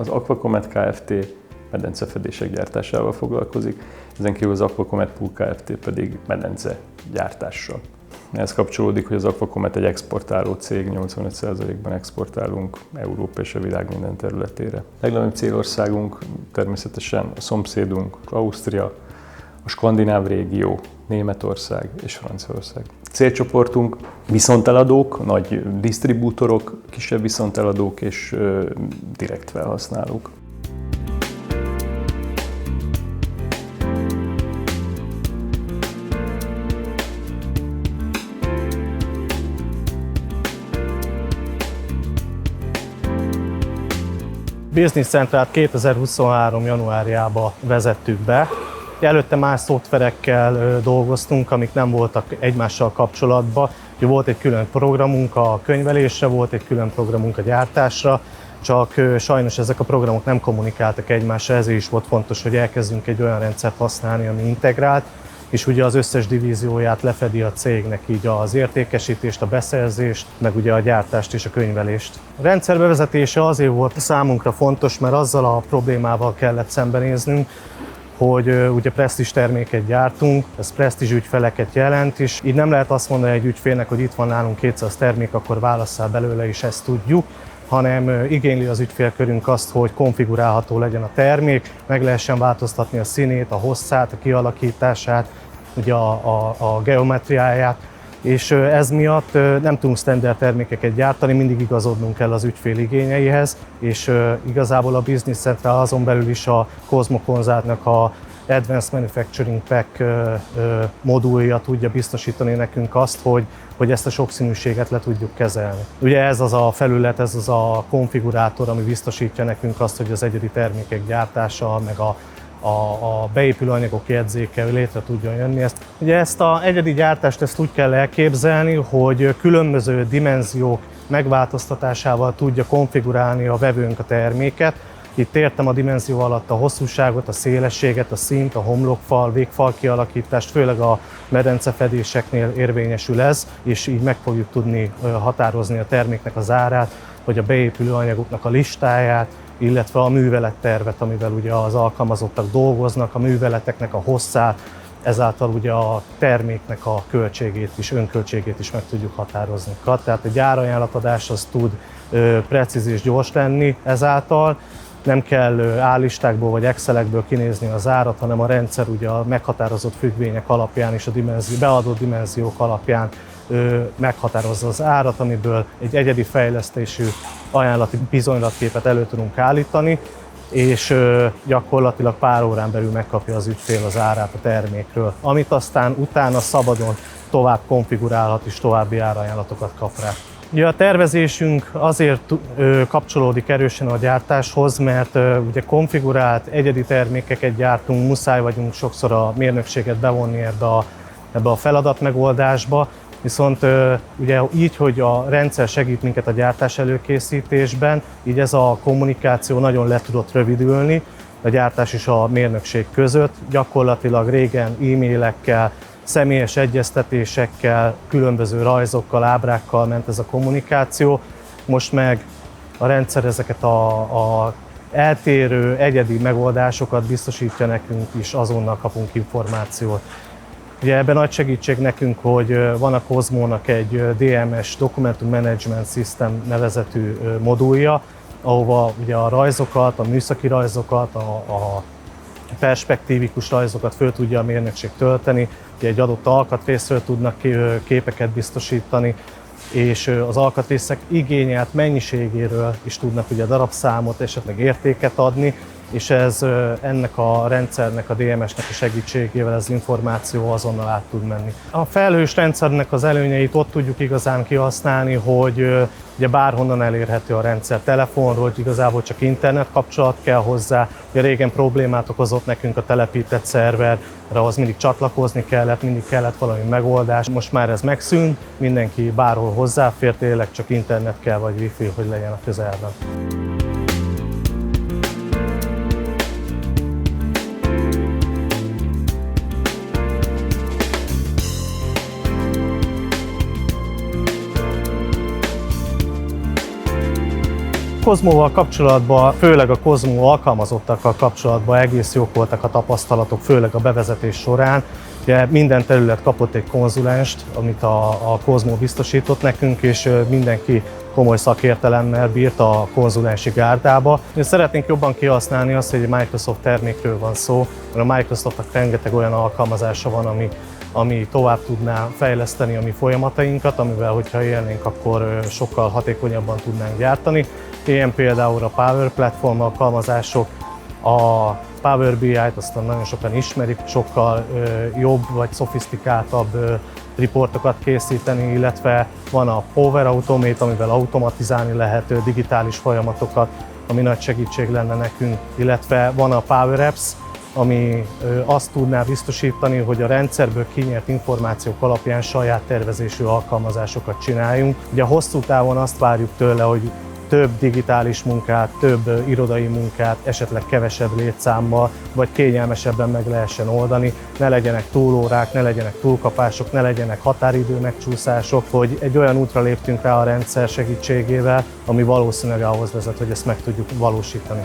Az Aquacomet Kft. Medencefedések gyártásával foglalkozik, ezen kívül az Aquacomet Pool Kft. Pedig medence gyártással. Ehhez kapcsolódik, hogy az Aquacomet egy exportáló cég, 85%-ban exportálunk Európa és a világ minden területére. Legnagyobb célországunk természetesen a szomszédunk, Ausztria, a skandináv régió, Németország és Franciaország. Célcsoportunk viszonteladók, nagy disztribútorok, kisebb viszonteladók és direkt felhasználók. Business Centralt 2023. januárjában vezettük be. Előtte más szoftverekkel dolgoztunk, amik nem voltak egymással kapcsolatban. Volt egy külön programunk a könyvelésre, volt egy külön programunk a gyártásra, csak sajnos ezek a programok nem kommunikáltak egymással, ezért is volt fontos, hogy elkezdjünk egy olyan rendszert használni, ami integrált, és ugye az összes divízióját lefedi a cégnek, így az értékesítést, a beszerzést, meg ugye a gyártást és a könyvelést. A rendszer bevezetése azért volt számunkra fontos, mert azzal a problémával kellett szembenéznünk, hogy ugye presztízs terméket gyártunk, ez presztízs ügyfeleket jelent, és így nem lehet azt mondani egy ügyfélnek, hogy itt van nálunk 200 termék, akkor válasszál belőle, és ezt tudjuk, hanem igényli az ügyfélkörünk azt, hogy konfigurálható legyen a termék, meg lehessen változtatni a színét, a hosszát, a kialakítását, ugye a geometriáját, és ez miatt nem tudunk standard termékeket gyártani, mindig igazodnunk kell az ügyfél igényeihez, és igazából a Business Central azon belül is a Cosmo Consultnak a Advanced Manufacturing Pack modulja tudja biztosítani nekünk azt, hogy ezt a sokszínűséget le tudjuk kezelni. Ugye ez az a felület, ez az a konfigurátor, ami biztosítja nekünk azt, hogy az egyedi termékek gyártása, meg a beépülő anyagok jegyzéke létre tudjon jönni. Ugye ezt az egyedi gyártást ezt úgy kell elképzelni, hogy különböző dimenziók megváltoztatásával tudja konfigurálni a vevőnk a terméket. Itt értem a dimenzió alatt a hosszúságot, a szélességet, a színt, a homlokfal, végfal kialakítást, főleg a medencefedéseknél érvényesül ez, és így meg fogjuk tudni határozni a terméknek az árát, vagy a beépülő anyagoknak a listáját, illetve a művelettervet, amivel ugye az alkalmazottak dolgoznak, a műveleteknek a hosszát, ezáltal ugye a terméknek a költségét is, önköltségét is meg tudjuk határozni. Tehát a gyárajánlatadás az tud precíz és gyors lenni ezáltal, nem kell állistákból vagy Excelekből kinézni az árat, hanem a rendszer ugye a meghatározott függvények alapján és a beadott dimenziók alapján meghatározza az árat, amiből egy egyedi fejlesztésű ajánlati bizonylatképet elő tudunk állítani, és gyakorlatilag pár órán belül megkapja az ügyfél az árát a termékről, amit aztán utána szabadon tovább konfigurálhat és további árajánlatokat kap rá. Ugye a tervezésünk azért kapcsolódik erősen a gyártáshoz, mert ugye konfigurált egyedi termékeket gyártunk, muszáj vagyunk sokszor a mérnökséget bevonni ebbe a feladatmegoldásba, viszont ugye így, hogy a rendszer segít minket a gyártás előkészítésben, így ez a kommunikáció nagyon le tudott rövidülni a gyártás és a mérnökség között. Gyakorlatilag régen e-mailekkel, személyes egyeztetésekkel, különböző rajzokkal, ábrákkal ment ez a kommunikáció. Most meg a rendszer ezeket a eltérő, egyedi megoldásokat biztosítja nekünk is, azonnal kapunk információt. Ugye ebben nagy segítség nekünk, hogy van a Cosmo-nak egy DMS, Document Management System nevezetű modulja, ahova ugye a rajzokat, a műszaki rajzokat, a perspektívikus rajzokat föl tudja a mérnökség tölteni, ugye egy adott alkatrészről tudnak képeket biztosítani, és az alkatrészek igényelt mennyiségéről is tudnak ugye darabszámot, esetleg értéket adni, és ez ennek a rendszernek, a DMS-nek a segítségével az információ azonnal át tud menni. A felhős rendszernek az előnyeit ott tudjuk igazán kihasználni, hogy ugye bárhonnan elérhető a rendszer telefonról, hogy igazából csak internet kapcsolat kell hozzá. Ugye régen problémát okozott nekünk a telepített szerver, ahhoz mindig csatlakozni kellett, mindig kellett valami megoldás. Most már ez megszűnt, mindenki bárhol hozzáfér, tényleg csak internet kell vagy wifi, hogy legyen a közelben. Kozmóval kapcsolatban, főleg a Kozmó alkalmazottakkal kapcsolatban egész jók voltak a tapasztalatok, főleg a bevezetés során. Ugye minden terület kapott egy konzulenst, amit a Kozmó biztosított nekünk, és mindenki komoly szakértelemmel bírt a konzulensi gárdába. Szeretnénk jobban kihasználni azt, hogy egy Microsoft termékről van szó, mert a Microsoftnak rengeteg olyan alkalmazása van, ami tovább tudná fejleszteni a mi folyamatainkat, amivel, hogyha élnénk, akkor sokkal hatékonyabban tudnánk gyártani. Ilyen például a Power Platform alkalmazások, a Power BI-t aztán nagyon sokan ismerik, sokkal jobb vagy szofisztikáltabb riportokat készíteni, illetve van a Power Automate, amivel automatizálni lehet digitális folyamatokat, ami nagy segítség lenne nekünk, illetve van a Power Apps, ami azt tudná biztosítani, hogy a rendszerből kinyert információk alapján saját tervezésű alkalmazásokat csináljunk. Ugye hosszú távon azt várjuk tőle, hogy több digitális munkát, több irodai munkát, esetleg kevesebb létszámmal, vagy kényelmesebben meg lehessen oldani. Ne legyenek túlórák, ne legyenek túlkapások, ne legyenek határidő megcsúszások, hogy egy olyan útra léptünk rá a rendszer segítségével, ami valószínűleg ahhoz vezet, hogy ezt meg tudjuk valósítani.